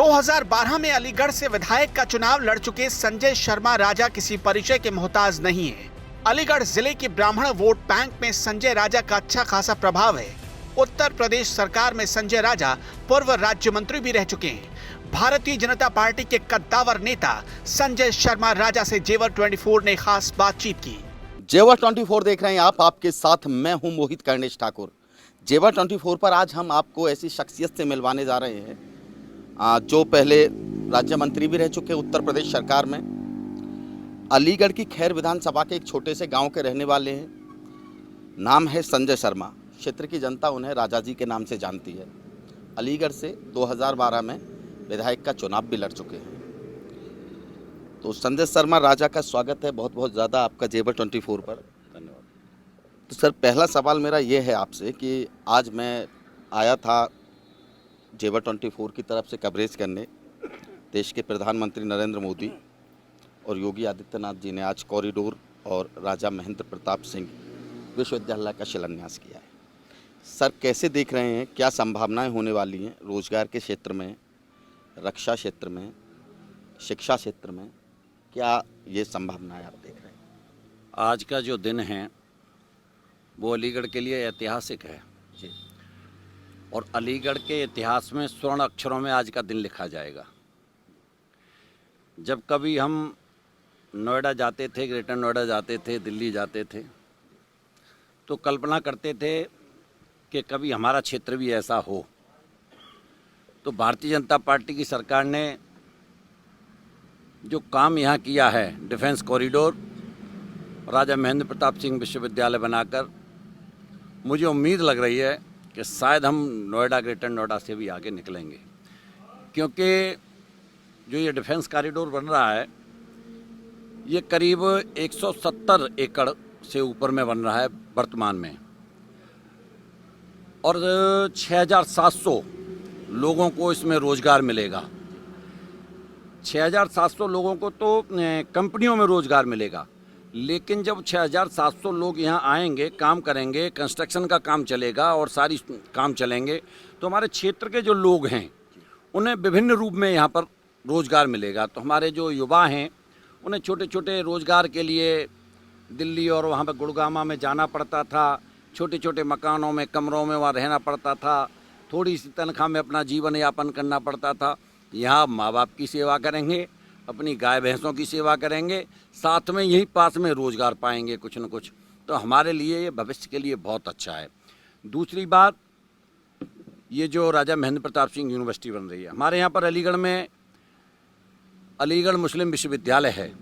2012 में अलीगढ़ से विधायक का चुनाव लड़ चुके संजय शर्मा राजा किसी परिचय के मोहताज नहीं है। अलीगढ़ जिले के ब्राह्मण वोट बैंक में संजय राजा का अच्छा खासा प्रभाव है। उत्तर प्रदेश सरकार में संजय राजा पूर्व राज्य मंत्री भी रह चुके हैं। भारतीय जनता पार्टी के कद्दावर नेता संजय शर्मा राजा से जेवर 24 ने खास बातचीत की। जेवर 24 देख रहे हैं आप, आपके साथ मैं हूं मोहित कर्णेश ठाकुर। जेवर 24 पर आज हम आपको ऐसी शख्सियत से मिलवाने जा रहे हैं जो पहले राज्य मंत्री भी रह चुके उत्तर प्रदेश सरकार में। अलीगढ़ की खैर विधानसभा के एक छोटे से गांव के रहने वाले हैं। नाम है संजय शर्मा। क्षेत्र की जनता उन्हें राजा जी के नाम से जानती है। अलीगढ़ से 2012 में विधायक का चुनाव भी लड़ चुके हैं। तो संजय शर्मा राजा का स्वागत है बहुत बहुत ज़्यादा आपका जेवर 24 पर। धन्यवाद। तो सर, पहला सवाल मेरा ये है आपसे कि आज मैं आया था जेवर 24 की तरफ से कवरेज करने। देश के प्रधानमंत्री नरेंद्र मोदी और योगी आदित्यनाथ जी ने आज कॉरिडोर और राजा महेंद्र प्रताप सिंह विश्वविद्यालय का शिलान्यास किया है। सर, कैसे देख रहे हैं, क्या संभावनाएं होने वाली हैं रोजगार के क्षेत्र में, रक्षा क्षेत्र में, शिक्षा क्षेत्र में, क्या ये संभावनाएं आप देख रहे हैं? आज का जो दिन है वो अलीगढ़ के लिए ऐतिहासिक है जी। और अलीगढ़ के इतिहास में स्वर्ण अक्षरों में आज का दिन लिखा जाएगा। जब कभी हम नोएडा जाते थे, ग्रेटर नोएडा जाते थे, दिल्ली जाते थे, तो कल्पना करते थे कि कभी हमारा क्षेत्र भी ऐसा हो। तो भारतीय जनता पार्टी की सरकार ने जो काम यहाँ किया है, डिफेंस कॉरिडोर, राजा महेंद्र प्रताप सिंह विश्वविद्यालय बनाकर, मुझे उम्मीद लग रही है कि शायद हम नोएडा, ग्रेटर नोएडा से भी आगे निकलेंगे। क्योंकि जो ये डिफेंस कॉरिडोर बन रहा है ये करीब 170 एकड़ से ऊपर में बन रहा है वर्तमान में, और 6,700 लोगों को इसमें रोज़गार मिलेगा। 6,700 लोगों को तो कंपनियों में रोज़गार मिलेगा, लेकिन जब 6,700 लोग यहाँ आएंगे, काम करेंगे, कंस्ट्रक्शन का काम चलेगा और सारी काम चलेंगे, तो हमारे क्षेत्र के जो लोग हैं उन्हें विभिन्न रूप में यहाँ पर रोज़गार मिलेगा। तो हमारे जो युवा हैं उन्हें छोटे छोटे रोज़गार के लिए दिल्ली और वहाँ पर गुड़गामा में जाना पड़ता था। छोटे छोटे मकानों में, कमरों में वहाँ रहना पड़ता था। थोड़ी सी तनख्वाह में अपना जीवन यापन करना पड़ता था। यहाँ माँ बाप की सेवा करेंगे, अपनी गाय भैंसों की सेवा करेंगे, साथ में यहीं पास में रोज़गार पाएंगे कुछ न कुछ। तो हमारे लिए ये भविष्य के लिए बहुत अच्छा है। दूसरी बात, ये जो राजा महेंद्र प्रताप सिंह यूनिवर्सिटी बन रही है हमारे यहाँ पर अलीगढ़ में, अलीगढ़ मुस्लिम विश्वविद्यालय है,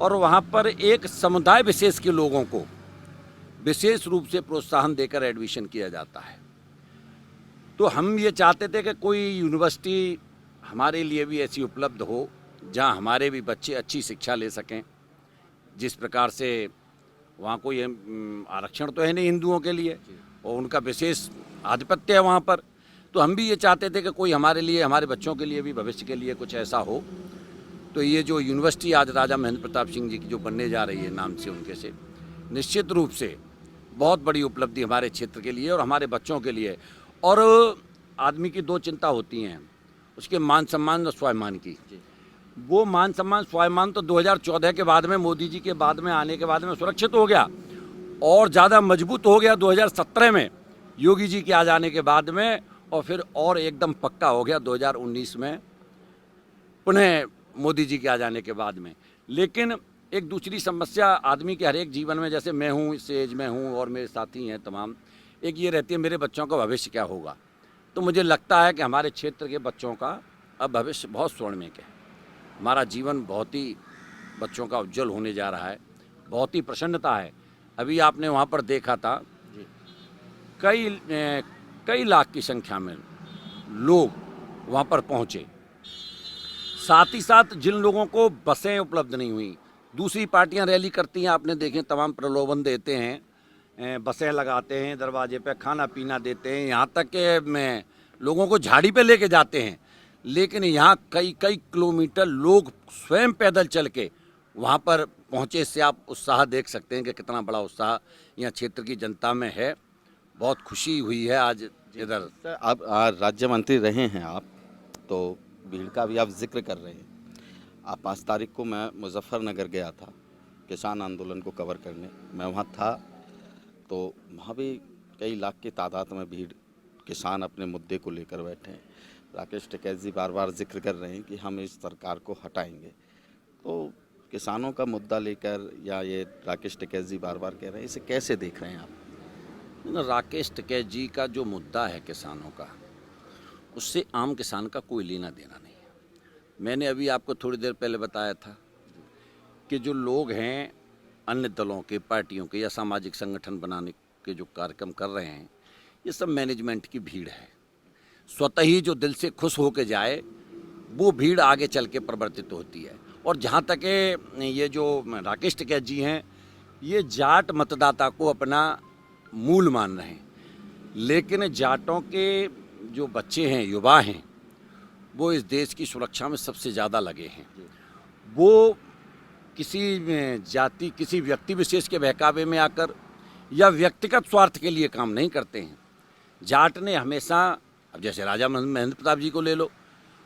और वहाँ पर एक समुदाय विशेष के लोगों को विशेष रूप से प्रोत्साहन देकर एडमिशन किया जाता है। तो हम ये चाहते थे कि कोई यूनिवर्सिटी हमारे लिए भी ऐसी उपलब्ध हो जहाँ हमारे भी बच्चे अच्छी शिक्षा ले सकें। जिस प्रकार से वहाँ कोई आरक्षण तो है नहीं हिंदुओं के लिए, और उनका विशेष आधिपत्य है वहाँ पर। तो हम भी ये चाहते थे कि कोई हमारे लिए, हमारे बच्चों के लिए भी भविष्य के लिए कुछ ऐसा हो। तो ये जो यूनिवर्सिटी आज राजा महेंद्र प्रताप सिंह जी की जो बनने जा रही है नाम से उनके से, निश्चित रूप से बहुत बड़ी उपलब्धि हमारे क्षेत्र के लिए और हमारे बच्चों के लिए। और आदमी की दो चिंता होती हैं, उसके मान सम्मान और स्वाभिमान की। वो मान सम्मान स्वाभिमान तो 2014 के बाद में, मोदी जी के बाद में आने के बाद में सुरक्षित हो गया और ज़्यादा मजबूत हो गया 2017 में योगी जी के आ जाने के बाद में, और फिर और एकदम पक्का हो गया 2019 में पुनः मोदी जी के आ जाने के बाद में। लेकिन एक दूसरी समस्या आदमी के हर एक जीवन में, जैसे मैं हूँ, इस एज में हूँ और मेरे साथी हैं तमाम, एक ये रहती है मेरे बच्चों का भविष्य क्या होगा। तो मुझे लगता है कि हमारे क्षेत्र के बच्चों का अब भविष्य बहुत स्वर्णिम है। हमारा जीवन बहुत ही बच्चों का उज्जवल होने जा रहा है, बहुत ही प्रसन्नता है। अभी आपने वहाँ पर देखा था कई लाख की संख्या में लोग वहाँ पर पहुँचे। साथ ही साथ जिन लोगों को बसें उपलब्ध नहीं हुई, दूसरी पार्टियां रैली करती हैं, आपने देखें, तमाम प्रलोभन देते हैं, बसें लगाते हैं, दरवाजे पे खाना पीना देते हैं, यहाँ तक कि लोगों को झाड़ी पे लेके जाते हैं। लेकिन यहाँ कई कई किलोमीटर लोग स्वयं पैदल चल के वहाँ पर पहुँचे। इससे आप उत्साह देख सकते हैं कि कितना बड़ा उत्साह यहाँ क्षेत्र की जनता में है। बहुत खुशी हुई है आज इधर। आप राज्य मंत्री रहे हैं आप, तो भीड़ का भी आप जिक्र कर रहे हैं। आप 5 तारीख को मैं मुजफ्फरनगर गया था किसान आंदोलन को कवर करने। मैं वहाँ था तो वहाँ भी कई लाख की तादाद में भीड़, किसान अपने मुद्दे को लेकर बैठे हैं। राकेश टिकैत जी बार बार जिक्र कर रहे हैं कि हम इस सरकार को हटाएंगे। तो किसानों का मुद्दा लेकर या ये राकेश टिकैत जी बार बार कह रहे हैं, इसे कैसे देख रहे हैं आप? राकेश टिकैत जी का जो मुद्दा है किसानों का, उससे आम किसान का कोई लेना देना नहीं है। मैंने अभी आपको थोड़ी देर पहले बताया था कि जो लोग हैं अन्य दलों के, पार्टियों के या सामाजिक संगठन बनाने के जो कार्यक्रम कर रहे हैं, ये सब मैनेजमेंट की भीड़ है। स्वतः ही जो दिल से खुश होके जाए वो भीड़ आगे चल के परिवर्तित होती है। और जहाँ तक ये जो राकेश टिकैत जी हैं, ये जाट मतदाता को अपना मूल मान रहे हैं, लेकिन जाटों के जो बच्चे हैं, युवा हैं, वो इस देश की सुरक्षा में सबसे ज़्यादा लगे हैं। वो किसी जाति, किसी व्यक्ति विशेष के बहकावे में आकर या व्यक्तिगत स्वार्थ के लिए काम नहीं करते हैं। जाट ने हमेशा, अब जैसे राजा महेंद्र प्रताप जी को ले लो,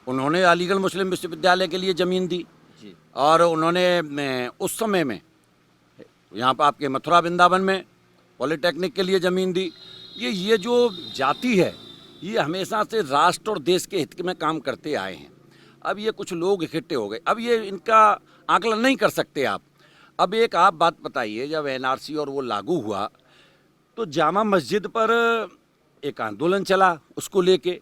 उन्होंने अलीगढ़ मुस्लिम विश्वविद्यालय के लिए ज़मीन दी और उन्होंने उस समय में यहाँ पर आपके मथुरा वृंदावन में पॉलिटेक्निक के लिए ज़मीन दी। ये जो जाति है, ये हमेशा से राष्ट्र और देश के हित में काम करते आए हैं। अब ये कुछ लोग इकट्ठे हो गए, अब ये इनका आकलन नहीं कर सकते आप। अब एक आप बात बताइए, जब एनआरसी और वो लागू हुआ तो जामा मस्जिद पर एक आंदोलन चला, उसको लेके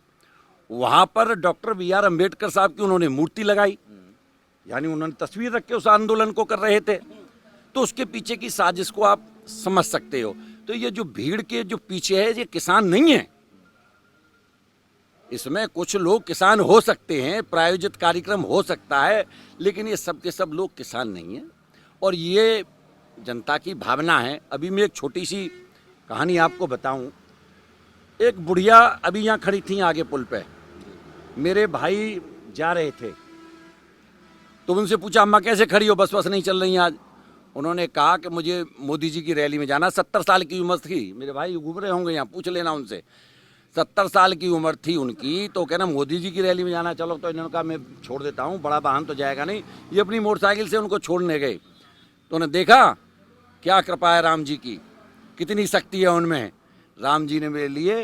वहाँ पर डॉक्टर BR अम्बेडकर साहब की उन्होंने मूर्ति लगाई, यानी उन्होंने तस्वीर रख के उस आंदोलन को कर रहे थे। तो उसके पीछे की साजिश को आप समझ सकते हो। तो ये जो भीड़ के जो पीछे है, ये किसान नहीं है। इसमें कुछ लोग किसान हो सकते हैं, प्रायोजित कार्यक्रम हो सकता है, लेकिन ये सब के सब लोग किसान नहीं हैं। और ये जनता की भावना है। अभी मैं एक छोटी सी कहानी आपको बताऊं। एक बुढ़िया अभी यहाँ खड़ी थी आगे पुल पे, मेरे भाई जा रहे थे तो उनसे पूछा, अम्मा कैसे खड़ी हो, बस नहीं चल रही आज? उन्होंने कहा कि मुझे मोदी जी की रैली में जाना। 70 साल की उम्र थी, मेरे भाई घूम रहे होंगे यहाँ, पूछ लेना उनसे। 70 साल की उम्र थी उनकी, तो कहना मोदी जी की रैली में जाना, चलो। तो इन्होंने कहा मैं छोड़ देता हूँ, बड़ा वाहन तो जाएगा नहीं। ये अपनी मोटरसाइकिल से उनको छोड़ने गए तो उन्हें देखा क्या कृपा है राम जी की, कितनी शक्ति है उनमें। राम जी ने मेरे लिए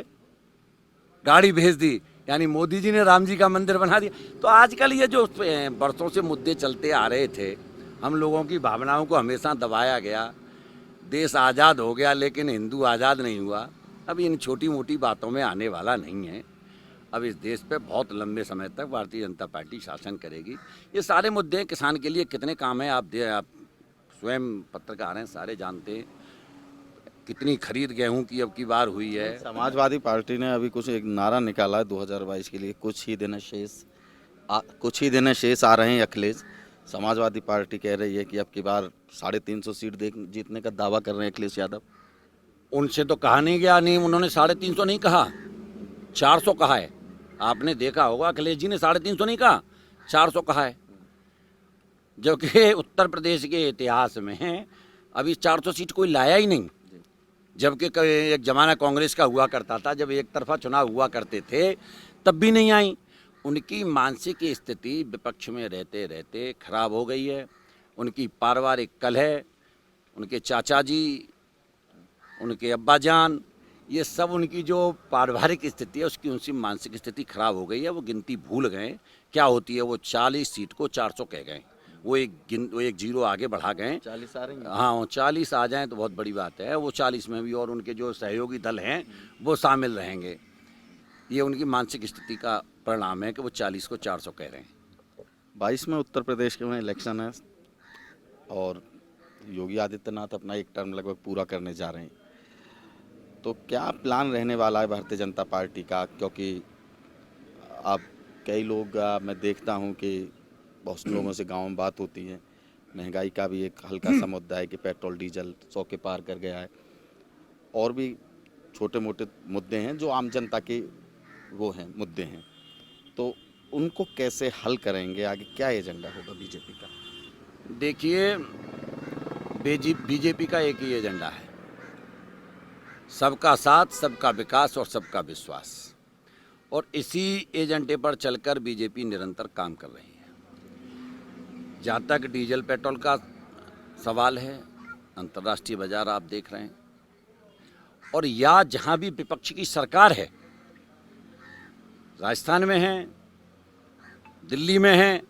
गाड़ी भेज दी, यानी मोदी जी ने राम जी का मंदिर बना दिया। तो आजकल ये जो बरसों से मुद्दे चलते आ रहे थे, हम लोगों की भावनाओं को हमेशा दबाया गया। देश आज़ाद हो गया लेकिन हिंदू आज़ाद नहीं हुआ। अब इन छोटी मोटी बातों में आने वाला नहीं है। अब इस देश पे बहुत लंबे समय तक भारतीय जनता पार्टी शासन करेगी। ये सारे मुद्दे किसान के लिए कितने काम हैं, आप स्वयं पत्रकार हैं, सारे जानते हैं। कितनी खरीद गेहूं की अब की बार हुई है। समाजवादी पार्टी ने अभी कुछ एक नारा निकाला है 2022 के लिए, कुछ ही दिन शेष आ रहे हैं अखिलेश। समाजवादी पार्टी कह रही है कि अब की बार 350 सीट जीतने का दावा कर रहे हैं अखिलेश यादव। उनसे तो कहा नहीं गया, नहीं उन्होंने 350 नहीं कहा, 400 कहा है। आपने देखा होगा अखिलेश जी ने 350 नहीं कहा, 400 कहा है। जबकि उत्तर प्रदेश के इतिहास में अभी 400 सीट कोई लाया ही नहीं। जबकि एक जमाना कांग्रेस का हुआ करता था, जब एक तरफा चुनाव हुआ करते थे, तब भी नहीं आई। उनकी मानसिक स्थिति विपक्ष में रहते रहते खराब हो गई है। उनकी पारिवारिक कलह, उनके चाचा जी, उनके अब्बा जान, ये सब उनकी जो पारिवारिक स्थिति है उसकी उनकी मानसिक स्थिति खराब हो गई है। वो गिनती भूल गए क्या होती है। वो 40 सीट को 400 कह गए, वो एक जीरो आगे बढ़ा गए। 40 आ रही है। हाँ, 40 आ जाएं तो बहुत बड़ी बात है। वो 40 में भी और उनके जो सहयोगी दल हैं वो शामिल रहेंगे। ये उनकी मानसिक स्थिति का परिणाम है कि वो 40 को 400 कह रहे हैं। 22 में उत्तर प्रदेश के में इलेक्शन है और योगी आदित्यनाथ अपना एक टर्म लगभग पूरा करने जा रहे हैं। तो क्या प्लान रहने वाला है भारतीय जनता पार्टी का? क्योंकि अब कई लोग, मैं देखता हूं कि बहुत लोगों से गांव में बात होती है, महंगाई का भी एक हल्का सा मुद्दा है कि पेट्रोल डीजल 100 के पार कर गया है। और भी छोटे मोटे मुद्दे हैं जो आम जनता के वो हैं, मुद्दे हैं। तो उनको कैसे हल करेंगे? आगे क्या एजेंडा होगा बीजेपी का? देखिए, बीजेपी का एक ही एजेंडा है, सबका साथ, सबका विकास और सबका विश्वास। और इसी एजेंडे पर चलकर बीजेपी निरंतर काम कर रही है। जहाँ तक डीजल पेट्रोल का सवाल है, अंतर्राष्ट्रीय बाजार आप देख रहे हैं, और या जहाँ भी विपक्ष की सरकार है, राजस्थान में है, दिल्ली में है,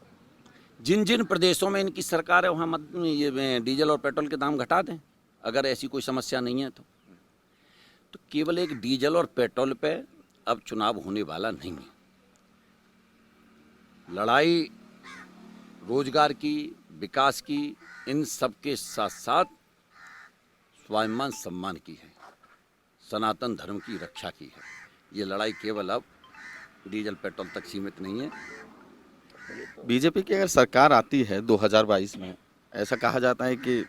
जिन जिन प्रदेशों में इनकी सरकार है वहाँ ये डीजल और पेट्रोल के दाम घटा दें, अगर ऐसी कोई समस्या नहीं है तो केवल एक डीजल और पेट्रोल पे अब चुनाव होने वाला नहीं है। लड़ाई रोजगार की, विकास की, इन सब के साथ साथ स्वाभिमान सम्मान की है, सनातन धर्म की रक्षा की है। ये लड़ाई केवल अब डीजल पेट्रोल तक सीमित नहीं है। बीजेपी की अगर सरकार आती है 2022 में, ऐसा कहा जाता है कि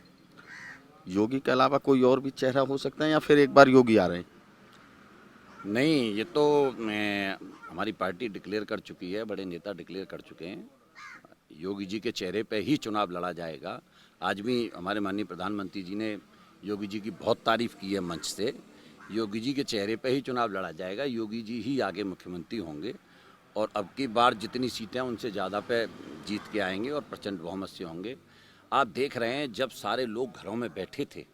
योगी के अलावा कोई और भी चेहरा हो सकता है या फिर एक बार योगी आ रहे हैं? नहीं, ये तो हमारी पार्टी डिक्लेयर कर चुकी है, बड़े नेता डिक्लेयर कर चुके हैं। योगी जी के चेहरे पे ही चुनाव लड़ा जाएगा। आज भी हमारे माननीय प्रधानमंत्री जी ने योगी जी की बहुत तारीफ की है मंच से। योगी जी के चेहरे पे ही चुनाव लड़ा जाएगा, योगी जी ही आगे मुख्यमंत्री होंगे और अब की बार जितनी सीटें उनसे ज़्यादा पे जीत के आएंगे और प्रचंड बहुमत से होंगे। आप देख रहे हैं, जब सारे लोग घरों में बैठे थे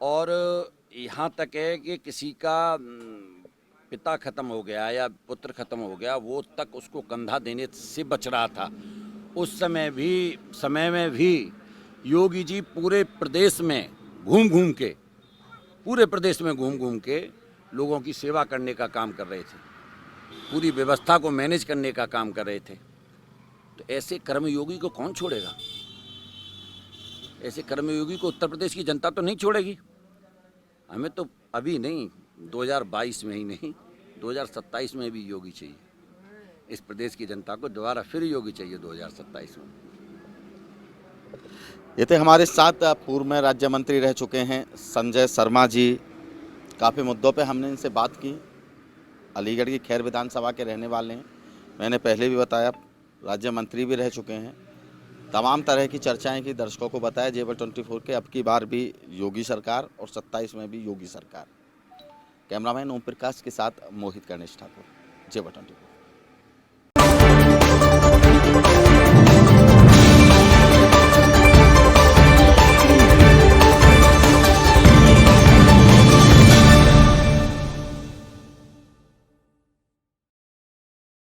और यहाँ तक है कि किसी का पिता खत्म हो गया या पुत्र खत्म हो गया, वो तक उसको कंधा देने से बच रहा था। उस समय में भी योगी जी पूरे प्रदेश में घूम घूम के लोगों की सेवा करने का काम कर रहे थे, पूरी व्यवस्था को मैनेज करने का काम कर रहे थे। तो ऐसे कर्मयोगी को कौन छोड़ेगा? ऐसे कर्मयोगी को उत्तर प्रदेश की जनता तो नहीं छोड़ेगी। हमें तो अभी नहीं, 2022 में ही नहीं, 2027 में भी योगी चाहिए। इस प्रदेश की जनता को दोबारा फिर योगी चाहिए 2027 में। ये थे हमारे साथ पूर्व में राज्य मंत्री रह चुके हैं संजय शर्मा जी। काफ़ी मुद्दों पे हमने इनसे बात की। अलीगढ़ की खैर विधानसभा के रहने वाले हैं। मैंने पहले भी बताया, राज्य मंत्री भी रह चुके हैं। तमाम तरह की चर्चाएं की, दर्शकों को बताया जेबल 24 के अब की बार भी योगी सरकार और 27 में भी योगी सरकार। कैमरामैन ओम प्रकाश के साथ मोहित गणेश ठाकुर, जेबल 24।